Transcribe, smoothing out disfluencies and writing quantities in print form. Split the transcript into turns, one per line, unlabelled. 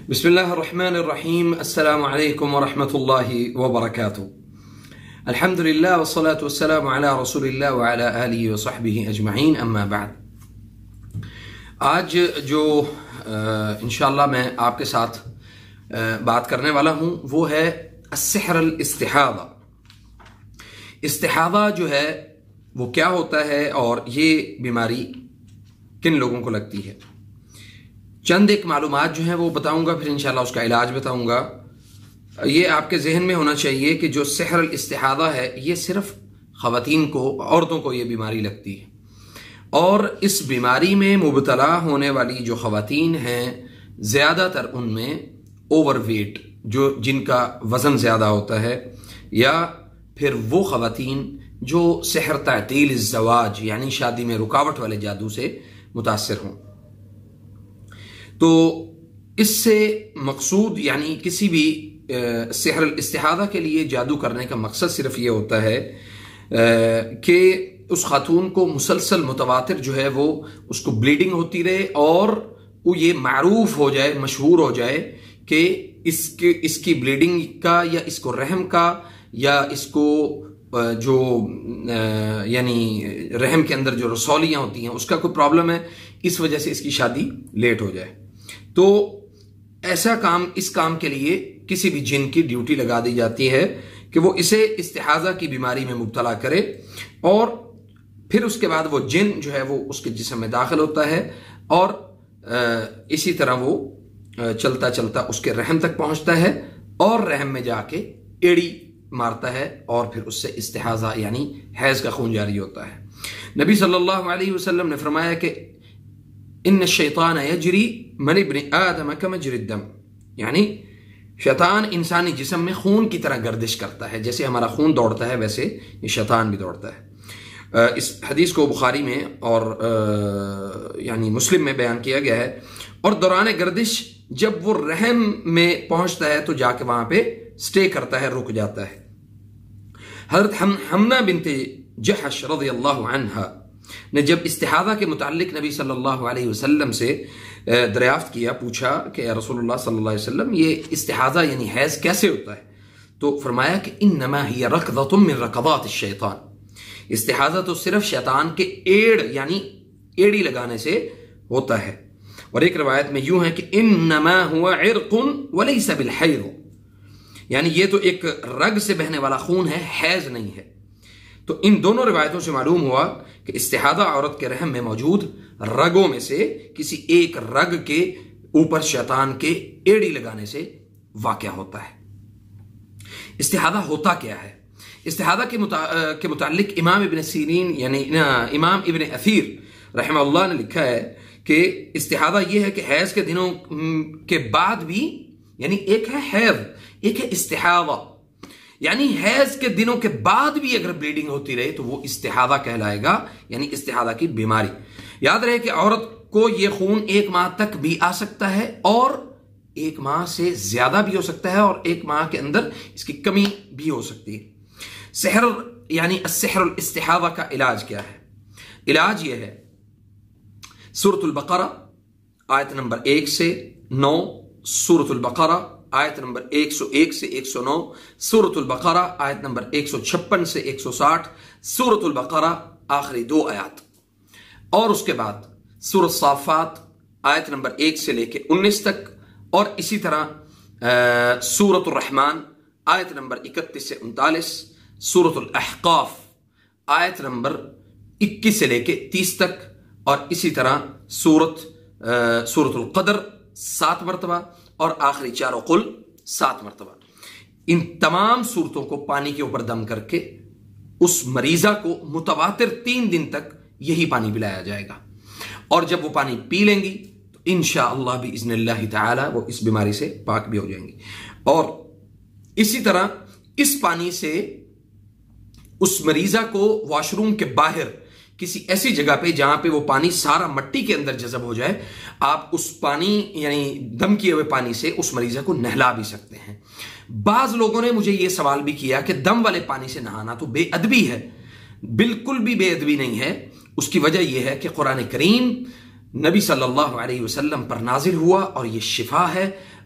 بسم الله الرحمن الرحيم. السلام عليكم ورحمة الله وبركاته. الحمد لله والصلاة والسلام على رسول الله وعلى آله وصحبه أجمعين. أما بعد، آج جو انشاءاللہ میں آپ کے ساتھ بات کرنے والا ہوں وہ ہے السحر الاستحاضہ. استحاضہ جو ہے وہ کیا ہوتا ہے اور یہ بیماری کن لوگوں کو لگتی ہے. چند ایک معلومات جو ہیں وہ بتاؤں گا، پھر انشاءاللہ اس کا علاج بتاؤں گا. یہ آپ کے ذہن میں ہونا چاہیے کہ جو سحر الاستحاضہ ہے یہ صرف خواتین کو، عورتوں کو یہ بیماری لگتی ہے، اور اس بیماری میں مبتلا ہونے والی جو خواتین ہیں زیادہ تر ان میں اوور ویٹ، جن کا وزن زیادہ ہوتا ہے، یا پھر وہ خواتین جو سحر تعطیل الزواج یعنی شادی میں رکاوٹ والے جادو سے متاثر ہوں. تو اس سے مقصود یعنی کسی بھی سحر الاستحاضہ کے لیے جادو کرنے کا مقصد صرف یہ ہوتا ہے کہ اس خاتون کو مسلسل متواتر جو ہے وہ اس کو بلیڈنگ ہوتی رہے، اور وہ یہ معروف ہو جائے، مشہور ہو جائے کہ اس کی بلیڈنگ کا، یا اس کو رحم کا، یا اس کو جو یعنی رحم کے اندر جو رسولیاں ہوتی ہیں اس کا کوئی پرابلم ہے، اس وجہ سے اس کی شادی لیٹ ہو جائے. تو ایسا کام، اس کام کے لیے کسی بھی جن کی ڈیوٹی لگا دی جاتی ہے کہ وہ اسے استحاضہ کی بیماری میں مبتلا کرے، اور پھر اس کے بعد وہ جن جو ہے وہ اس کے جسم میں داخل ہوتا ہے، اور اسی طرح وہ چلتا چلتا اس کے رحم تک پہنچتا ہے، اور رحم میں جا کے ایڑی مارتا ہے، اور پھر اس سے استحاضہ یعنی حیض کا خون جاری ہوتا ہے. نبی صلی اللہ علیہ وسلم نے فرمایا کہ ان الشیطان یجری من ابن آدم کمجری الدم، یعنی شیطان انسانی جسم میں خون کی طرح گردش کرتا ہے، جیسے ہمارا خون دوڑتا ہے ویسے یہ شیطان بھی دوڑتا ہے. اس حدیث کو بخاری میں اور یعنی مسلم میں بیان کیا گیا ہے. اور دوران گردش جب وہ رحم میں پہنچتا ہے تو جا کے وہاں پہ سٹے کرتا ہے، رک جاتا ہے. حضرت حمنہ بنت جحش رضی اللہ عنہ نے جب استحاضہ کے متعلق نبی صلی اللہ علیہ وسلم سے دریافت کیا، پوچھا کہ یا رسول اللہ صلی اللہ علیہ وسلم یہ استحاضہ یعنی حیض کیسے ہوتا ہے، تو فرمایا کہ انما ہی رکضۃ من رکضات الشیطان، استحاضہ تو صرف شیطان کے ایڑ یعنی ایڑی لگانے سے ہوتا ہے. اور ایک روایت میں یوں ہے کہ انما هو عرق وليس بالحیض، یعنی یہ تو ایک رگ سے بہنے والا خون ہے، حیض نہیں ہے. تو ان دونوں روایتوں سے معلوم ہوا کہ استحاضہ عورت کے رحم میں موجود رگوں میں سے کسی ایک رگ کے اوپر شیطان کے ایڑی لگانے سے واقع ہوتا ہے. استحاضہ ہوتا کیا ہے؟ استحاضہ کے متعلق امام ابن سیرین یعنی امام ابن اثیر رحمہ اللہ نے لکھا ہے کہ استحاضہ یہ ہے کہ حیض کے دنوں کے بعد بھی، یعنی ایک ہے حیض، ایک ہے استحاضہ، یعنی حیض کے دنوں کے بعد بھی اگر بلیڈنگ ہوتی رہے تو وہ استحاضہ کہلائے گا، یعنی استحاضہ کی بیماری. یاد رہے کہ عورت کو یہ خون 1 ماہ تک بھی آ سکتا ہے، اور 1 ماہ سے زیادہ بھی ہو سکتا ہے، اور 1 ماہ کے اندر اس کی کمی بھی ہو سکتی ہے. سحر یعنی السحر الاستحاضہ کا علاج کیا ہے؟ علاج یہ ہے سورۃ البقرہ آیت نمبر 1 سے 9، سورۃ البقرہ آیت نمبر 101 سے 109، سورۃ البقرہ آیت نمبر 156 سے 160، سورۃ البقرہ آخری 2 آیات، اور اس کے بعد سورۃ صافات آیت نمبر 1 سے لے کے 19 تک، اور اسی طرح سورۃ الرحمن آیت نمبر 31 سے 39، سورۃ الاحقاف آیت نمبر 21 سے لے کے 30 تک، اور اسی طرح سورۃ القدر 7 مرتبہ، اور آخری 4 قل 7 مرتبہ. ان تمام صورتوں کو پانی کے اوپر دم کر کے اس مریضہ کو متواتر 3 دن تک یہی پانی پلایا جائے گا، اور جب وہ پانی پی لیں گی تو انشاءاللہ باذن اللہ تعالی وہ اس بیماری سے پاک بھی ہو جائیں گی. اور اسی طرح اس پانی سے اس مریضہ کو واش روم کے باہر کسی ایسی جگہ پہ جہاں پہ وہ پانی سارا مٹی کے اندر جذب ہو جائے، آپ اس پانی یعنی دم کیے ہوئے پانی سے اس مریضہ کو نہلا بھی سکتے ہیں. بعض لوگوں نے مجھے یہ سوال بھی کیا کہ دم والے پانی سے نہانا تو بے ادبی ہے. بالکل بھی بے ادبی نہیں ہے. اس کی وجہ یہ ہے کہ قرآن کریم نبی صلی اللہ علیہ وسلم پر نازل ہوا اور یہ شفا ہے،